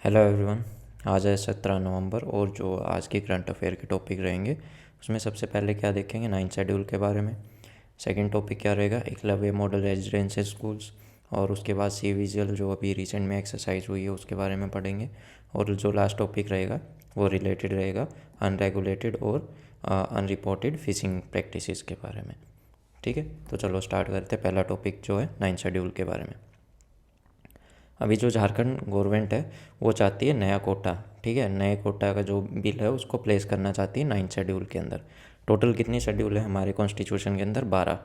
Hello everyone. आज है 17 नवंबर और जो आज की करंट अफेयर के टॉपिक रहेंगे उसमें सबसे पहले क्या देखेंगे, नाइन्थ शेड्यूल के बारे में। सेकंड टॉपिक क्या रहेगा, एकलव्य मॉडल रेजिडेंशियल स्कूल्स। और उसके बाद सी विजिल जो अभी रिसेंट में एक्सरसाइज हुई है उसके बारे में पढ़ेंगे। और जो लास्ट टॉपिक रहेगा वो रिलेटेड रहेगा अनरेगुलेटेड और अनरिपोर्टेड फिशिंग प्रैक्टिसेस के बारे में। ठीक है, तो चलो स्टार्ट करते हैं। पहला टॉपिक जो है नाइन्थ शेड्यूल के बारे में। अभी जो झारखंड गवर्नमेंट है वो चाहती है नया कोटा, ठीक है, नए कोटा का जो बिल है उसको प्लेस करना चाहती है नाइन्थ शेड्यूल के अंदर। टोटल कितनी शेड्यूल है हमारे कॉन्स्टिट्यूशन के अंदर? 12।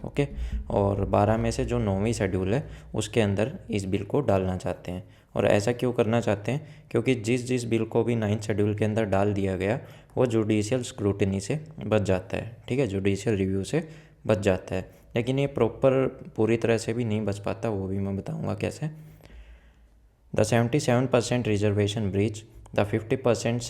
ओके। और 12 में से जो 9वीं शेड्यूल है उसके अंदर इस बिल को डालना चाहते हैं। और ऐसा क्यों करना चाहते हैं? क्योंकि जिस जिस बिल को भी नाइन्थ शेड्यूल के अंदर डाल दिया गया वो जुडिशियल स्क्रूटनी से बच जाता है, ठीक है, जुडिशियल रिव्यू से बच जाता है। लेकिन ये प्रॉपर पूरी तरह से भी नहीं बच पाता, वो भी मैं बताऊँगा कैसे। The 77% reservation breach the 50%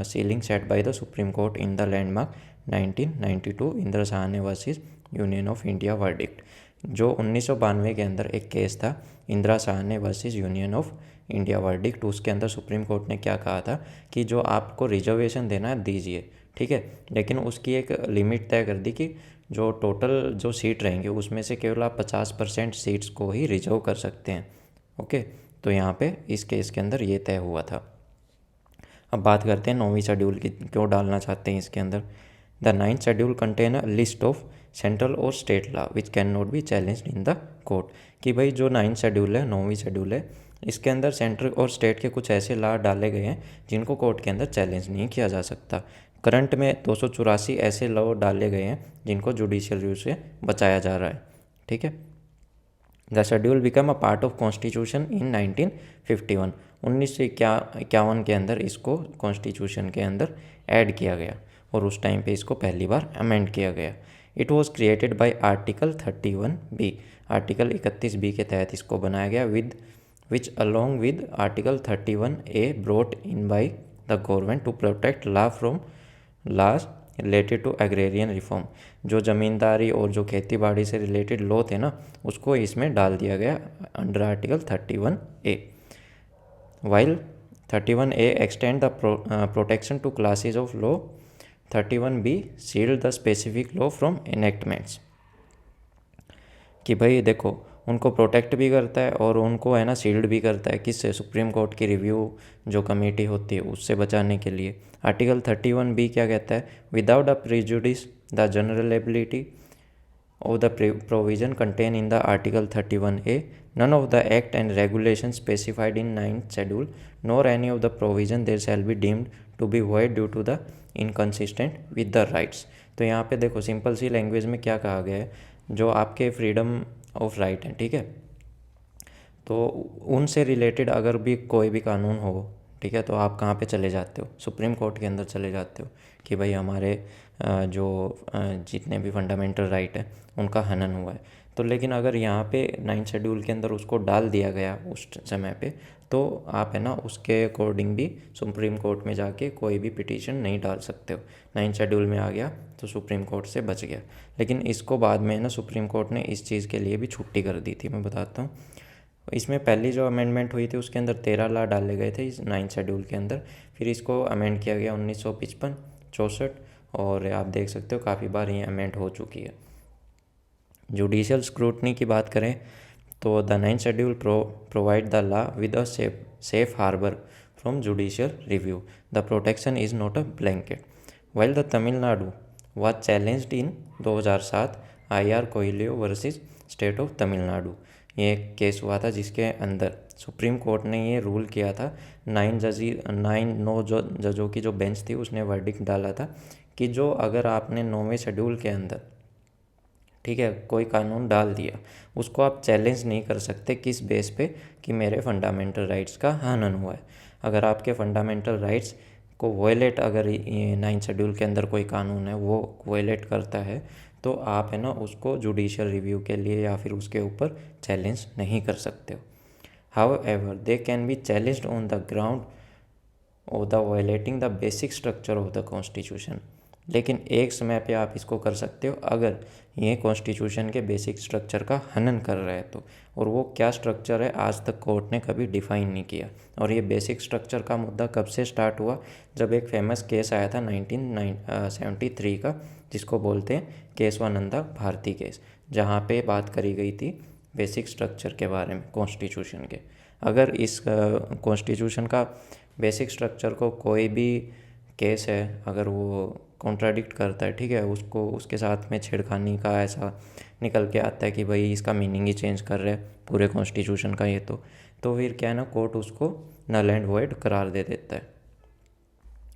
ceiling set by the Supreme Court in the landmark 1992 Indira Sahane versus union of India verdict. जो 1992 के अंदर एक केस था Indira Sahane versus union of India verdict, उसके अंदर सुप्रीम कोर्ट ने क्या कहा था कि जो आपको रिजर्वेशन देना है दीजिए, ठीक है, लेकिन उसकी एक लिमिट तय कर दी कि जो टोटल जो सीट रहेंगे उसमें से केवल आप 50% सीट्स को ही रिजर्व कर सकते हैं। ओके, तो यहाँ पे इस केस के अंदर ये तय हुआ था। अब बात करते हैं 9वीं शेड्यूल की, क्यों डालना चाहते हैं इसके अंदर। The ninth schedule contain a list of central और state law which can not be challenged in the court. कि भाई जो नाइन्थ शेड्यूल है, 9वीं शेड्यूल है, इसके अंदर सेंट्रल और स्टेट के कुछ ऐसे लॉ डाले गए हैं जिनको कोर्ट के अंदर चैलेंज नहीं किया जा सकता। करंट में 284 ऐसे लॉ डाले गए हैं जिनको जुडिशियल रिव्यू से बचाया जा रहा है, ठीक है। The schedule become a part of constitution in 1951। 1951 के अंदर इसको कॉन्स्टिट्यूशन के अंदर ऐड किया गया और उस टाइम पे इसको पहली बार अमेंड किया गया। It was created by article 31B। Article 31B के तहत इसको बनाया गया with which along with article 31A brought in by the government to protect law from laws related to agrarian reform. जो ज़मींदारी और जो खेती बाड़ी से रिलेटेड लॉ थे ना उसको इसमें डाल दिया गया under article 31A। While 31A extend the protection to classes of law, 31B shield the specific law from enactments. कि भाई देखो, उनको प्रोटेक्ट भी करता है और उनको है ना शील्ड भी करता है, किससे? सुप्रीम कोर्ट की रिव्यू जो कमेटी होती है उससे बचाने के लिए। आर्टिकल 31B क्या कहता है? Without a prejudice the generality of the provision contained in the Article 31A, none of the act and regulations specified in 9th schedule nor any of the provision there shall be deemed to be void due to the inconsistent with the rights। तो यहाँ पे देखो simple सी language में क्या कहा गया है, जो आपके फ्रीडम ऑफ राइट हैं, ठीक है, तो उनसे रिलेटेड अगर भी कोई भी कानून हो, ठीक है, तो आप कहाँ पे चले जाते हो? सुप्रीम कोर्ट के अंदर चले जाते हो कि भाई हमारे जो जितने भी फंडामेंटल राइट है उनका हनन हुआ है। तो लेकिन अगर यहाँ पे 9th शेड्यूल के अंदर उसको डाल दिया गया उस समय पे, तो आप है ना उसके अकॉर्डिंग भी सुप्रीम कोर्ट में जाके कोई भी पिटीशन नहीं डाल सकते हो। 9th शेड्यूल में आ गया तो सुप्रीम कोर्ट से बच गया। लेकिन इसको बाद में ना सुप्रीम कोर्ट ने इस चीज़ के लिए भी छुट्टी कर दी थी, मैं बताता हूँ। इसमें पहली जो अमेंडमेंट हुई थी उसके अंदर 13 लॉ डाले गए थे इस 9th शेड्यूल के अंदर। फिर इसको अमेंड किया गया 1955, 64, और आप देख सकते हो काफ़ी बार ये अमेंड हो चुकी है। जुडिशियल स्क्रूटनी की बात करें तो the 9th schedule provide the law with a safe harbour from judicial review. The protection is not a blanket. While the Tamil Nadu was challenged in 2007 IR Coelho versus state of Tamil Nadu. ये एक case हुआ था जिसके अंदर सुप्रीम कोर्ट ने ये rule किया था, 9 जजों की जो बेंच थी उसने वर्डिक्ट डाला था कि जो अगर आपने 9वें शेड्यूल के अंदर, ठीक है, कोई कानून डाल दिया उसको आप चैलेंज नहीं कर सकते। किस बेस पे? कि मेरे फंडामेंटल राइट्स का हनन हुआ है। अगर आपके फंडामेंटल राइट्स को वॉयलेट, अगर ये 9th शेड्यूल के अंदर कोई कानून है वो वॉयलेट करता है तो आप है ना उसको जुडिशियल रिव्यू के लिए या फिर उसके ऊपर चैलेंज नहीं कर सकते हो। However they can be challenged on the ground of the violating the basic structure of the constitution। लेकिन एक समय पे आप इसको कर सकते हो अगर ये कॉन्स्टिट्यूशन के बेसिक स्ट्रक्चर का हनन कर रहा है तो। और वो क्या स्ट्रक्चर है आज तक कोर्ट ने कभी डिफाइन नहीं किया। और ये बेसिक स्ट्रक्चर का मुद्दा कब से स्टार्ट हुआ, जब एक फेमस केस आया था 1973 का, जिसको बोलते हैं केशवानंदा भारती केस, जहाँ पे बात करी गई थी बेसिक स्ट्रक्चर के बारे में कॉन्स्टिट्यूशन के। अगर इस कॉन्स्टिट्यूशन का बेसिक स्ट्रक्चर को कोई भी केस है अगर वो कॉन्ट्राडिक्ट करता है, ठीक है, उसको उसके साथ में छेड़खानी का ऐसा निकल के आता है कि भाई इसका मीनिंग ही चेंज कर रहे हैं पूरे कॉन्स्टिट्यूशन का ये, तो फिर क्या है ना, कोर्ट उसको नल एंड वॉइड करार दे देता है।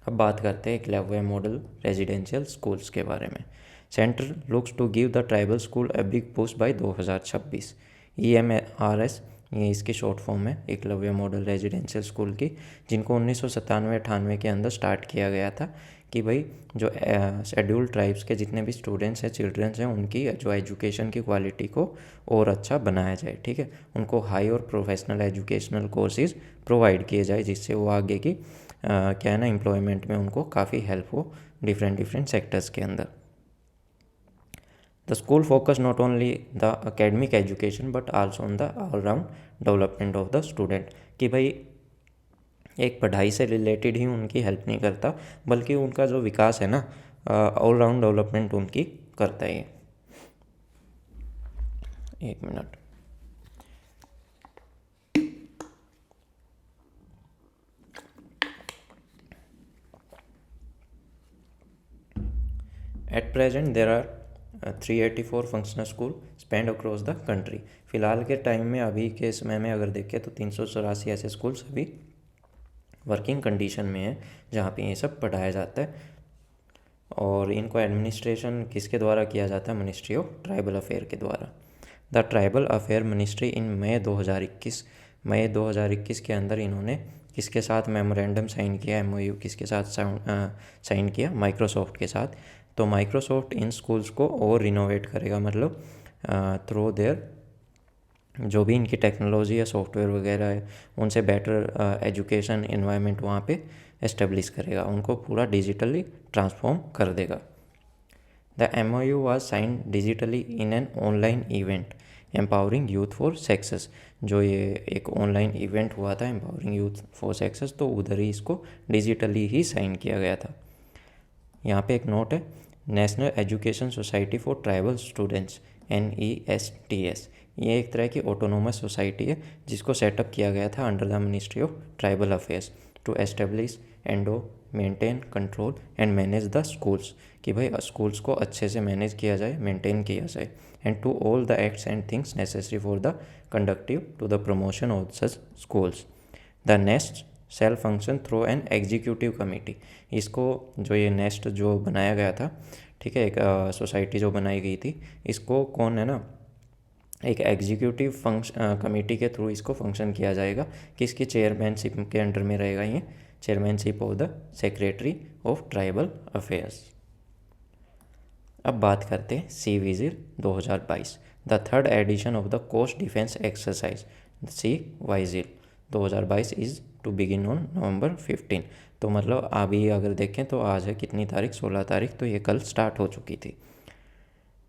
अब बात करते हैं एकलव्य मॉडल रेजिडेंशियल स्कूल्स के बारे में। Centre looks to give the tribal school a big push by 2026। EMRS ये इसकी शॉर्ट फॉर्म है, एकलव्य मॉडल रेजिडेंशियल स्कूल की, जिनको 1997-98 के अंदर स्टार्ट किया गया था कि भाई जो शेड्यूल ट्राइब्स के जितने भी स्टूडेंट्स हैं, चिल्ड्रंस हैं, उनकी जो एजुकेशन की क्वालिटी को और अच्छा बनाया जाए, ठीक है, उनको हाई और प्रोफेशनल एजुकेशनल कोर्सेज प्रोवाइड किए जाए, जिससे वो आगे की क्या है ना एम्प्लॉयमेंट में उनको काफ़ी हेल्प हो डिफरेंट सेक्टर्स के अंदर। The school focus not only the academic education but also on the all round development of the student, कि भाई एक पढ़ाई से रिलेटेड ही उनकी हेल्प नहीं करता बल्कि उनका जो विकास है ना, ऑलराउंड डेवलपमेंट उनकी करता है। एक minute. At present there are 384 functional school spread across the country. फ़िलहाल के टाइम में अभी के समय में अगर देखें तो 384 ऐसे स्कूल्स अभी वर्किंग कंडीशन में है जहाँ पे ये सब पढ़ाया जाता है। और इनको एडमिनिस्ट्रेशन किसके द्वारा किया जाता है, मिनिस्ट्री ऑफ ट्राइबल अफेयर के द्वारा। The tribal affair ministry in May 2021 के अंदर इन्होंने किसके साथ मेमोरेंडम साइन किया, MOU किसके साथ साइन किया, माइक्रोसॉफ्ट के साथ। तो माइक्रोसॉफ्ट इन स्कूल्स को और रिनोवेट करेगा, मतलब थ्रू देयर जो भी इनकी टेक्नोलॉजी या सॉफ्टवेयर वगैरह है उनसे बेटर एजुकेशन एनवायरनमेंट वहाँ पे एस्टेब्लिश करेगा, उनको पूरा डिजिटली ट्रांसफॉर्म कर देगा। The MOU was sign digitally in an online event empowering youth for success. जो ये एक ऑनलाइन इवेंट हुआ था एम्पावरिंग यूथ फॉर सक्सेस, तो उधर ही इसको डिजिटली ही साइन किया गया था। यहाँ पे एक नोट है, national education society for tribal students NESTS, ये एक तरह की ऑटोनोमस सोसाइटी है जिसको सेटअप किया गया था under the ministry of tribal affairs to establish and maintain control and manage the schools, कि भाई स्कूल्स को अच्छे से मैनेज किया जाए, मेंटेन किया जाए, and to all the acts and things necessary for the conductive to the promotion of such schools. The NESTS shall function through an executive committee. इसको जो ये नेस्ट जो बनाया गया था, ठीक है, एक सोसाइटी जो बनाई गई थी, इसको कौन है ना, एक एग्जीक्यूटिव फंक्शन कमेटी के थ्रू इसको फंक्शन किया जाएगा, किसकी चेयरमैनशिप के अंडर में रहेगा ये, chairmanship of the secretary of tribal affairs. अब बात करते हैं sea vigil 2022, the third edition of the coast defence exercise sea vigil 2022 is to begin on November 15। तो मतलब अभी अगर देखें तो आज है कितनी तारीख, 16 तारीख, तो ये कल स्टार्ट हो चुकी थी।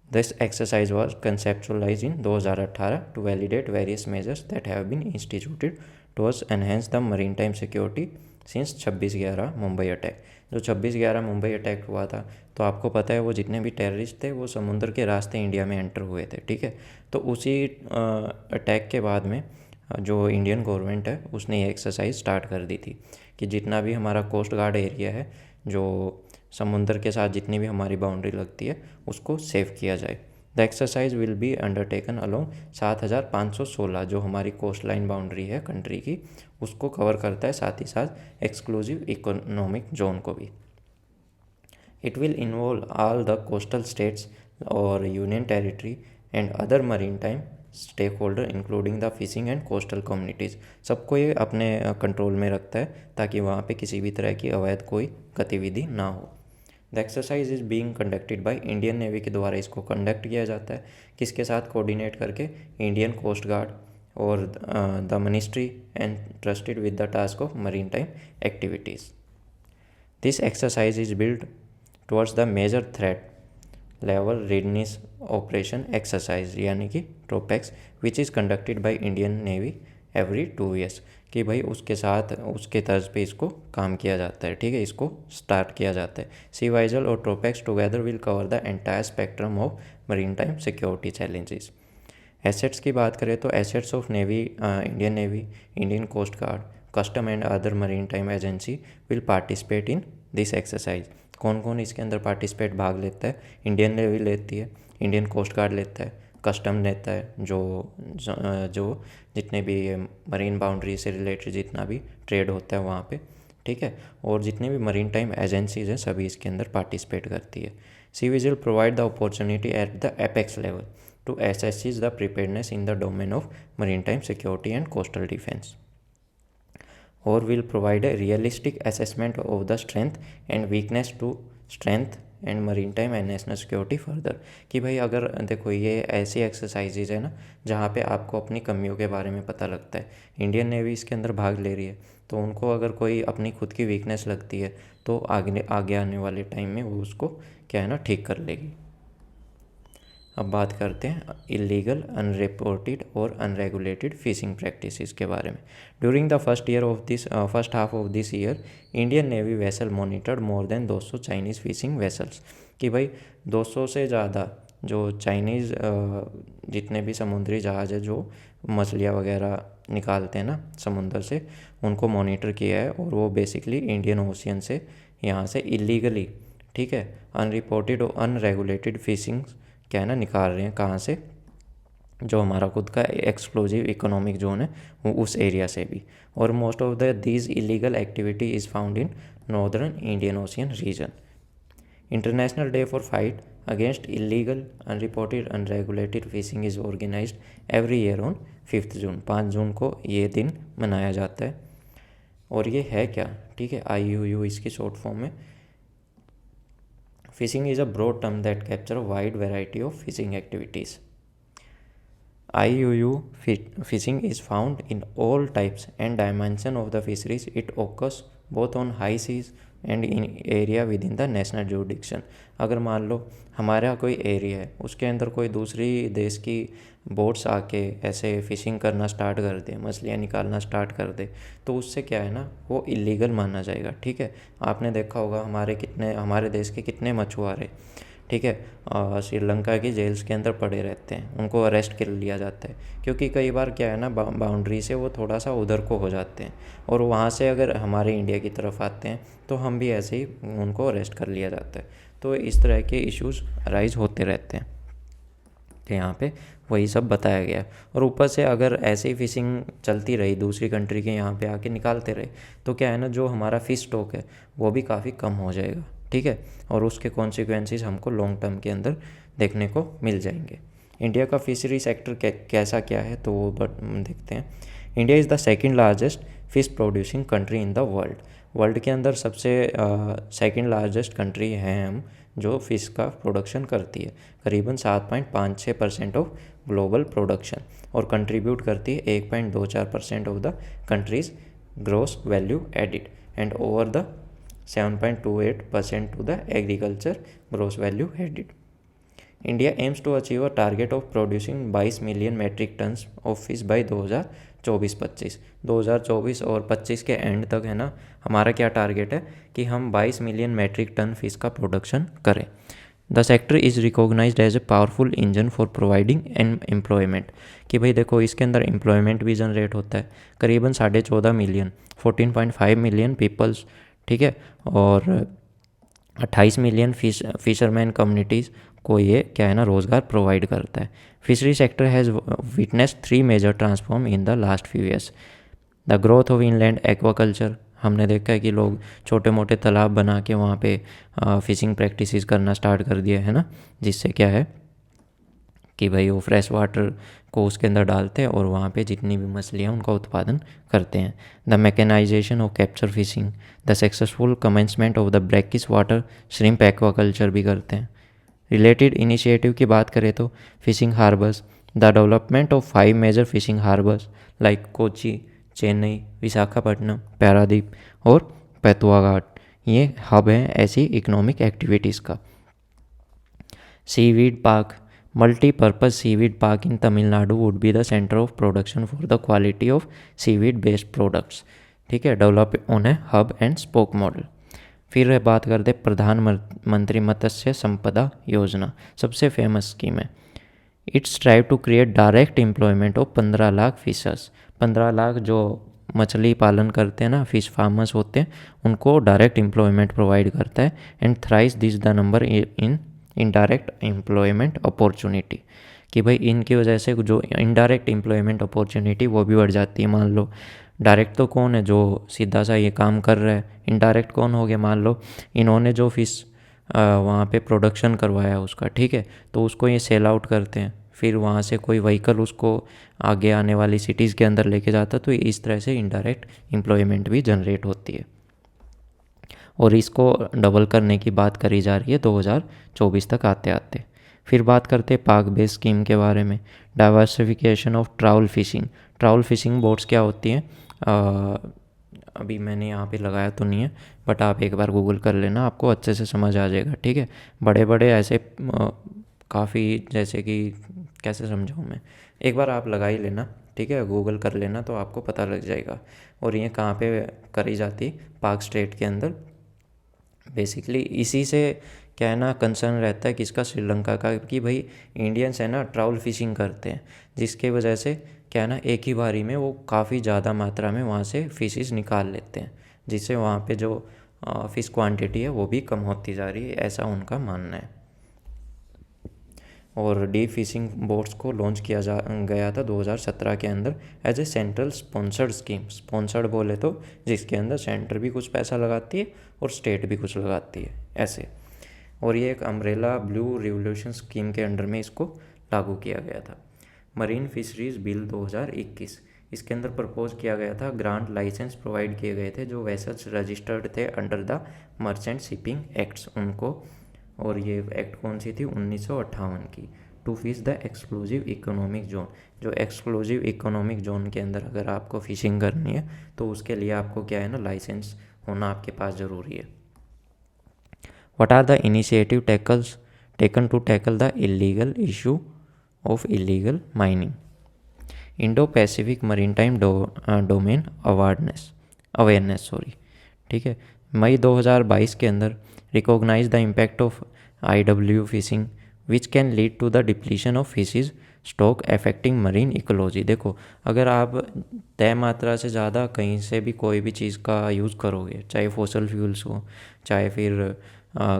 This exercise was conceptualize in 2018 to validate various measures that have been instituted towards enhance the maritime security since 26/11 Mumbai attack. जो 26/11 मुंबई अटैक हुआ था, तो आपको पता है वो जितने भी टेररिस्ट थे वो समुद्र के रास्ते इंडिया में एंटर हुए थे, ठीक है। तो उसी अटैक के बाद में जो इंडियन गवर्नमेंट है उसने ये एक्सरसाइज स्टार्ट कर दी थी कि जितना भी हमारा कोस्ट गार्ड एरिया है, जो समुंदर के साथ जितनी भी हमारी बाउंड्री लगती है, उसको सेव किया जाए। The exercise will be undertaken along 7516 जो हमारी कोस्ट लाइन बाउंड्री है कंट्री की, उसको कवर करता है, साथ ही साथ एक्सक्लूसिव इकोनॉमिक जोन को भी। It will involve all the coastal states और union territory and other maritime stakeholder including the fishing and coastal communities. सबको ये अपने कंट्रोल में रखता है ताकि वहाँ पे किसी भी तरह की अवैध कोई गतिविधि ना हो। The exercise is being conducted by Indian navy के द्वारा इसको कंडक्ट किया जाता है, किसके साथ, कोऑर्डिनेट करके इंडियन कोस्ट गार्ड और the ministry and trusted with the task of maritime activities. This exercise is build towards the major threat level readiness operation exercise यानी कि TROPEX which is conducted by Indian navy every 2 years, कि भाई उसके साथ उसके तर्ज पे इसको काम किया जाता है, ठीक है, इसको स्टार्ट किया जाता है। सी वाइजल और TROPEX together will cover the entire spectrum of maritime security challenges. Assets की बात करें तो assets of navy, Indian navy, Indian coast guard, custom and other maritime agency will participate in this exercise. कौन कौन इसके अंदर participate भाग लेता है? इंडियन नेवी लेती है, इंडियन कोस्ट गार्ड लेता है, कस्टम लेता है, जो जितने भी मरीन बाउंड्री से रिलेटेड जितना भी ट्रेड होता है वहाँ पे, ठीक है, और जितनी भी मरीन टाइम एजेंसीज हैं सभी इसके अंदर पार्टिसिपेट करती है। Sea vigil provide the opportunity at the apex level to assess the preparedness in the domain of maritime security and coastal defense, or will provide a realistic assessment of the strength and weakness to strength and maritime and national security further। कि भाई अगर देखो ये ऐसी exercises है ना जहाँ पे आपको अपनी कमियों के बारे में पता लगता है। इंडियन नेवी इसके अंदर भाग ले रही है तो उनको अगर कोई अपनी खुद की वीकनेस लगती है तो आगे आने वाले टाइम में वो उसको क्या है ना ठीक कर लेगी। अब बात करते हैं इलीगल, अनरिपोर्टेड और अनरेगुलेटेड फिशिंग प्रैक्टिसेस के बारे में। During the first half of this year Indian navy vessel monitored more than 200 Chinese fishing vessels, कि भाई 200 से ज़्यादा जो चाइनीज़ जितने भी समुद्री जहाज़ है जो मछलियाँ वगैरह निकालते हैं ना समुंदर से, उनको मॉनिटर किया है और वो बेसिकली इंडियन ओशियन से यहाँ से इलीगली, ठीक है, अनरिपोर्टेड और अनरेगुलेटेड फिशिंग क्या है ना निकाल रहे हैं। कहाँ से? जो हमारा खुद का एक्सक्लूसिव इकोनॉमिक जोन है वो उस एरिया से भी। और most of the these illegal activity is found in northern Indian ocean region. International day for fight against illegal, unreported, unregulated fishing is organised every year on 5 June. 5 जून को ये दिन मनाया जाता है। और ये है क्या? ठीक है, IUU इसकी शॉर्ट फॉर्म में। Fishing is a broad term that captures a wide variety of fishing activities. IUU fishing is found in all types and dimensions of the fisheries. It occurs both on high seas and in area within the national jurisdiction। अगर मान लो हमारा कोई area है उसके अंदर कोई दूसरी देश की बोट्स आके ऐसे फ़िशिंग करना स्टार्ट कर दे, मछलियाँ निकालना स्टार्ट कर दे, तो उससे क्या है ना वो इलीगल माना जाएगा। ठीक है, आपने देखा होगा हमारे देश के कितने मछुआरे, ठीक है, श्रीलंका की जेल्स के अंदर पड़े रहते हैं, उनको अरेस्ट कर लिया जाता है क्योंकि कई बार क्या है ना बाउंड्री से वो थोड़ा सा उधर को हो जाते हैं और वहाँ से अगर हमारे इंडिया की तरफ आते हैं तो हम भी ऐसे ही उनको अरेस्ट कर लिया जाता है। तो इस तरह के इश्यूज़ अराइज होते रहते हैं, तो यहाँ पे वही सब बताया गया। और ऊपर से अगर ऐसे ही फ़िशिंग चलती रही, दूसरी कंट्री के यहाँ पे आके निकालते रहे, तो क्या है ना जो हमारा फ़िश स्टॉक है वो भी काफ़ी कम हो जाएगा। ठीक है, और उसके कॉन्सिक्वेंसेस हमको लॉन्ग टर्म के अंदर देखने को मिल जाएंगे। इंडिया का फिशरी सेक्टर कैसा क्या है तो वो देखते हैं। India is the second largest fish producing country in the world के अंदर सबसे सेकेंड लार्जेस्ट कंट्री हैं हम जो फ़िश का प्रोडक्शन करती है, करीबन 7.56% ऑफ ग्लोबल प्रोडक्शन, और कंट्रीब्यूट करती है 1.24% of the country's gross value added and over the 7.28% to the agriculture gross value added. India aims to achieve a target of producing 22 million metric tons of fish by 2024-25। 2024 और 25 के and तक है ना हमारा क्या target है कि हम 22 मिलियन मेट्रिक टन फिश का प्रोडक्शन करें। The sector is recognised as a powerful engine for providing an employment, कि भाई देखो इसके अंदर एम्प्लॉयमेंट भी जनरेट होता है, करीबन 14.5 मिलियन 14.5 मिलियन पीपल्स, ठीक है, और 28 मिलियन फिशरमैन कम्युनिटीज़ को ये क्या है ना रोज़गार प्रोवाइड करता है। Fishery sector has witness 3 major transform in the last few years. The growth of inland aquaculture, हमने देखा है कि लोग छोटे मोटे तालाब बना के वहाँ पे फिशिंग प्रैक्टिसेस करना स्टार्ट कर दिया है ना, जिससे क्या है कि भाई वो फ्रेश वाटर को उसके अंदर डालते हैं और वहाँ पे जितनी भी मछलियाँ उनका उत्पादन करते हैं। The mechanisation of capture fishing, the successful commencement of the brackish water shrimp aquaculture भी करते हैं। रिलेटेड इनिशिएटिव की बात करें तो fishing harbours, the development of 5 major fishing harbours like Kochi, Chennai, Visakhapatnam, Paradip और पेतुआ घाट, ये हब है ऐसी इकोनॉमिक एक्टिविटीज़ का। Seaweed park, multipurpose seaweed park in Tamil Nadu would be the centre of production for the quality of seaweed based products. ठीक है, develop on है hub and spoke model. फिर बात करते प्रधानमंत्री मत्स्य संपदा योजना, सबसे फेमस स्कीम है। It's strive to create direct employment of 15 lakh fishers. 15 lakh जो मछली पालन करते हैं ना, फिश फार्मर्स होते हैं, उनको डायरेक्ट एम्प्लॉयमेंट प्रोवाइड करता है। And thrice this the number in indirect employment opportunity, कि भाई इनकी वजह से जो इनडायरेक्ट एम्प्लॉयमेंट अपॉर्चुनिटी वो भी बढ़ जाती है। मान लो डायरेक्ट तो कौन है, जो सीधा सा ये काम कर रहा है। इनडायरेक्ट कौन हो गया, मान लो इन्होंने जो फिश वहाँ पे प्रोडक्शन करवाया उसका, ठीक है, तो उसको ये सेल आउट करते हैं, फिर वहाँ से कोई व्हीकल उसको आगे आने वाली सिटीज़ के अंदर लेके जाता है। तो इस तरह से इनडायरेक्ट एम्प्लॉयमेंट भी जनरेट होती है और इसको डबल करने की बात करी जा रही है 2024 तक आते आते। फिर बात करते हैं पार्क बेस स्कीम के बारे में। Diversification of trawl fishing. Trawl fishing boats क्या होती हैं, अभी मैंने यहाँ पे लगाया तो नहीं है, बट आप एक बार गूगल कर लेना, आपको अच्छे से समझ आ जाएगा। ठीक है, बड़े बड़े ऐसे काफ़ी, जैसे कि कैसे समझाऊँ मैं, एक बार आप लगा ही लेना, ठीक है, गूगल कर लेना तो आपको पता लग जाएगा। और ये कहाँ पे करी जाती, पार्क स्टेट के अंदर। बेसिकली इसी से क्या है ना, कंसर्न रहता है किसका, श्रीलंका का, कि भाई इंडियंस है ना ट्राउल फिशिंग करते हैं, जिसके वजह से क्या है ना, एक ही बारी में वो काफ़ी ज़्यादा मात्रा में वहाँ से फिशेस निकाल लेते हैं, जिससे वहाँ पे जो फ़िश क्वांटिटी है वो भी कम होती जा रही है, ऐसा उनका मानना है। और डीप फिशिंग बोट्स को लॉन्च किया गया था 2017 के अंदर as a central sponsored scheme. Sponsored बोले तो जिसके अंदर सेंटर भी कुछ पैसा लगाती है और स्टेट भी कुछ लगाती है, ऐसे। और ये एक अम्ब्रेला ब्लू रिवोल्यूशन स्कीम के अंडर में इसको लागू किया गया था। मरीन फिशरीज बिल 2021, इसके अंदर प्रपोज किया गया था, ग्रांट लाइसेंस प्रोवाइड किए गए थे जो वेसल्स रजिस्टर्ड थे under the merchant shipping acts उनको। और ये एक्ट कौन सी थी, 1958 की। To fish the exclusive economic zone, जो एक्सक्लूसिव इकोनॉमिक जोन के अंदर अगर आपको फ़िशिंग करनी है तो उसके लिए आपको क्या है ना, लाइसेंस होना आपके पास ज़रूरी है। What are the initiative taken to tackle the illegal issue of illegal mining. Indo Pacific maritime domain awareness, ठीक है, मई 2022 के अंदर recognise the impact of IWU fishing which can lead to the depletion of fishes stock affecting marine ecology. देखो, अगर आप तय मात्रा से ज़्यादा कहीं से भी कोई भी चीज़ का यूज़ करोगे, चाहे फॉसल फ्यूल्स हो, चाहे फिर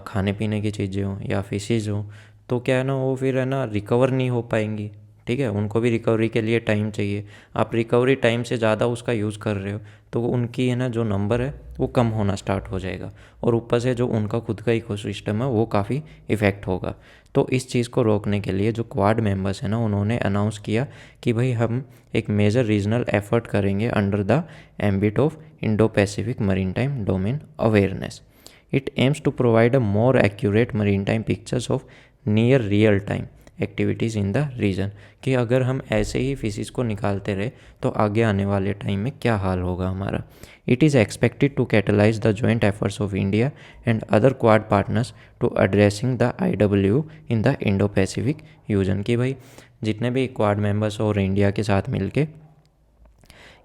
खाने पीने की चीज़ें हों या फिशेज हों, तो क्या है ना, वो फिर है ना रिकवर नहीं हो पाएंगी। ठीक है, उनको भी रिकवरी के लिए टाइम चाहिए। आप रिकवरी टाइम से ज़्यादा उसका यूज़ कर रहे हो तो उनकी है ना जो नंबर है वो कम होना स्टार्ट हो जाएगा, और ऊपर से जो उनका खुद का इकोसिस्टम है वो काफ़ी इफ़ेक्ट होगा। तो इस चीज़ को रोकने के लिए जो क्वाड मेंबर्स हैं ना, उन्होंने अनाउंस किया कि भाई हम एक मेजर रीजनल एफर्ट करेंगे under the ambit of Indo Pacific maritime domain awareness. It aims to provide a more accurate maritime pictures of near real time activities in the region, कि अगर हम ऐसे ही फिशेस को निकालते रहे तो आगे आने वाले टाइम में क्या हाल होगा हमारा। It is expected to catalyse the joint efforts of India and other quad partners to addressing the IWU in the Indo Pacific region, कि भाई जितने भी क्वाड मेंबर्स और इंडिया के साथ मिलके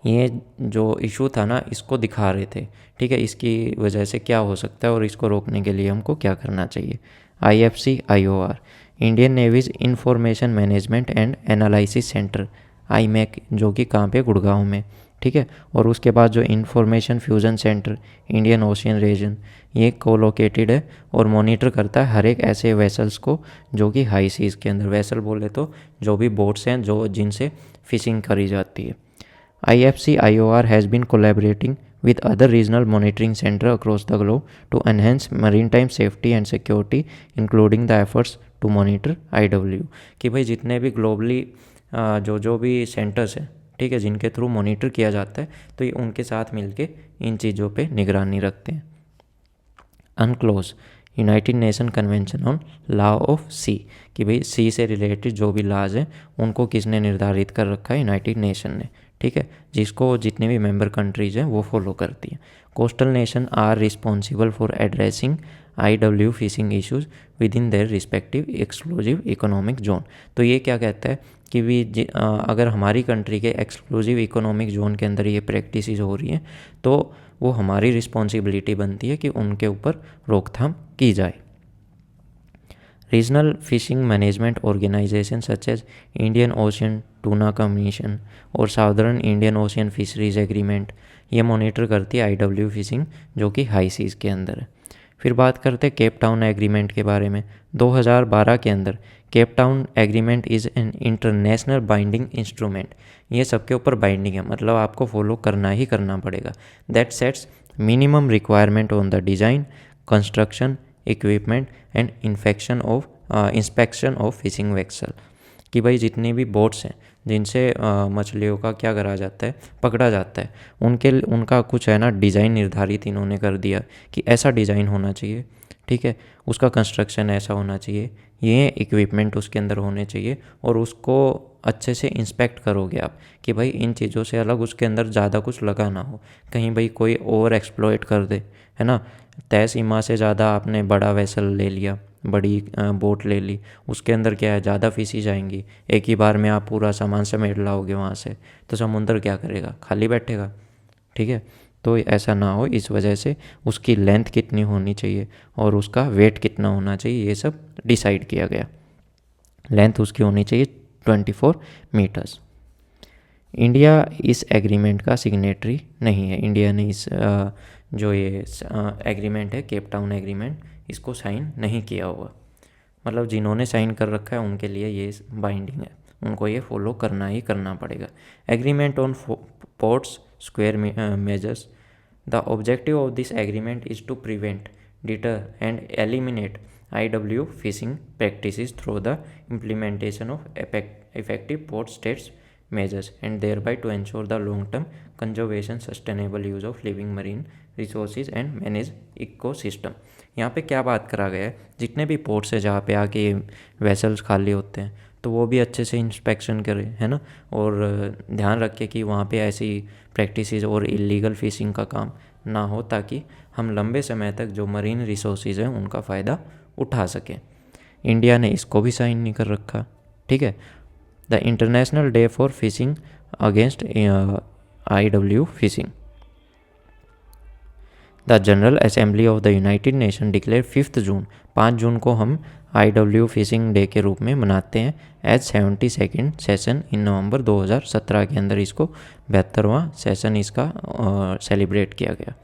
ये जो इशू था ना इसको दिखा रहे थे। ठीक है, इसकी वजह से क्या हो सकता है और इसको रोकने के लिए हमको क्या करना चाहिए। IFC IOR, Indian navies information management and analysis centre, IMEC, जो कि कहाँ पे, गुड़गांव में। ठीक है, और उसके बाद जो information fusion centre Indian ocean region, ये कोलोकेटेड है और मॉनिटर करता है हर एक ऐसे वेसल्स को जो कि हाई सीज़ के अंदर, वेसल बोले तो जो भी बोट्स हैं जो जिनसे फिशिंग करी जाती है। IFC IOR has been collaborating with other regional monitoring centers across the globe to enhance maritime safety and security, including the efforts to monitor IWU, कि भाई जितने भी ग्लोबली जो भी सेंटर्स हैं, ठीक है, जिनके थ्रू मॉनिटर किया जाता है, तो ये उनके साथ मिलके इन चीज़ों पे निगरानी रखते हैं। UNCLOS, United Nation Convention on law of sea, कि भाई सी से रिलेटेड जो भी लॉज हैं उनको किसने निर्धारित कर रखा है, यूनाइटेड नेशन ने। ठीक है, जिसको जितने भी मेंबर कंट्रीज हैं वो फॉलो करती हैं। Coastal nation are responsible for addressing IWU fishing issues within their respective exclusive economic zone. तो ये क्या कहता है कि अगर हमारी कंट्री के एक्सक्लूसिव इकोनॉमिक जोन के अंदर ये प्रैक्टिसेस हो रही हैं तो वो हमारी रिस्पॉन्सिबिलिटी बनती है कि उनके ऊपर रोकथाम की जाए। Regional fishing management organisation such as Indian Ocean tuna commission और southern Indian Ocean fisheries agreement ये मॉनिटर करती है IWU फिशिंग जो कि हाई सीज़ के अंदर है। फिर बात करते हैं केप टाउन एग्रीमेंट के बारे में। 2012 के अंदर Cape Town agreement is an international binding instrument. ये सबके ऊपर बाइंडिंग है, मतलब आपको फॉलो करना ही करना पड़ेगा। That sets minimum requirement on the design, construction, equipment and inspection of fishing vessel. कि भाई जितनी भी बोट्स हैं जिनसे मछलियों का क्या करा जाता है, पकड़ा जाता है, उनका कुछ है ना डिज़ाइन निर्धारित इन्होंने कर दिया कि ऐसा डिज़ाइन होना चाहिए, ठीक है, उसका कंस्ट्रक्शन ऐसा होना चाहिए, ये इक्विपमेंट उसके अंदर होने चाहिए और उसको अच्छे से इंस्पेक्ट करोगे आप कि भाई इन चीज़ों से अलग उसके अंदर ज़्यादा कुछ लगा ना हो, कहीं भाई कोई ओवर एक्सप्लॉइट कर दे, है ना। तय सीमा से ज़्यादा आपने बड़ा वेसल ले लिया, बड़ी बोट ले ली, उसके अंदर क्या है ज़्यादा फिशी जाएंगी, एक ही बार में आप पूरा सामान समेट लाओगे वहाँ से, तो समुंदर क्या करेगा, खाली बैठेगा, ठीक है। तो ऐसा ना हो, इस वजह से उसकी लेंथ कितनी होनी चाहिए और उसका वेट कितना होना चाहिए ये सब डिसाइड किया गया। लेंथ उसकी होनी चाहिए 24 मीटर्स। इंडिया इस एग्रीमेंट का सिग्नेटरी नहीं है। इंडिया ने इस जो ये एग्रीमेंट है केप टाउन एग्रीमेंट, इसको साइन नहीं किया हुआ। मतलब जिन्होंने साइन कर रखा है उनके लिए ये बाइंडिंग है, उनको ये फॉलो करना ही करना पड़ेगा। Agreement on ports square measures. The objective of this agreement is to prevent, deter and eliminate IWU fishing practices through the implementation of effective port states measures and thereby to ensure the long-term conservation, sustainable use of living marine resources and manage ecosystem। यहाँ पे क्या बात करा गया है, जितने भी ports है जहाँ पे आके वेसल्स खाली होते हैं तो वो भी अच्छे से इंस्पेक्शन करें, है ना, और ध्यान रखें कि वहाँ पे ऐसी प्रैक्टिसेस और इलीगल फिशिंग का काम ना हो, ताकि हम लंबे समय तक जो मरीन रिसोर्सेज हैं उनका फ़ायदा उठा सकें। इंडिया ने इसको भी साइन नहीं कर रखा, ठीक है। The international day for fishing against IWU fishing. The general assembly of the United nation declare 5 June, 5 जून को हम IWU फिशिंग डे के रूप में मनाते हैं एज 72nd सेशन इन नवंबर 2017 के अंदर इसको 72वां सेशन इसका सेलिब्रेट किया गया।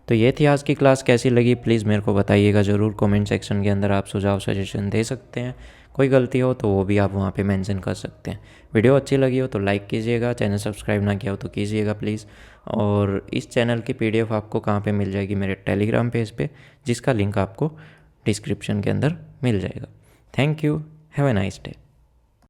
तो ये थी आज की क्लास। कैसी लगी प्लीज़ मेरे को बताइएगा ज़रूर। कमेंट सेक्शन के अंदर आप सुझाव सजेशन दे सकते हैं, कोई गलती हो तो वो भी आप वहाँ पे मेंशन कर सकते हैं। वीडियो अच्छी लगी हो तो लाइक कीजिएगा, चैनल सब्सक्राइब ना किया हो तो कीजिएगा प्लीज़। और इस चैनल की PDF आपको कहाँ पे मिल जाएगी, मेरे टेलीग्राम पेज पे, जिसका लिंक आपको डिस्क्रिप्शन के अंदर मिल जाएगा। Thank you, have a nice day.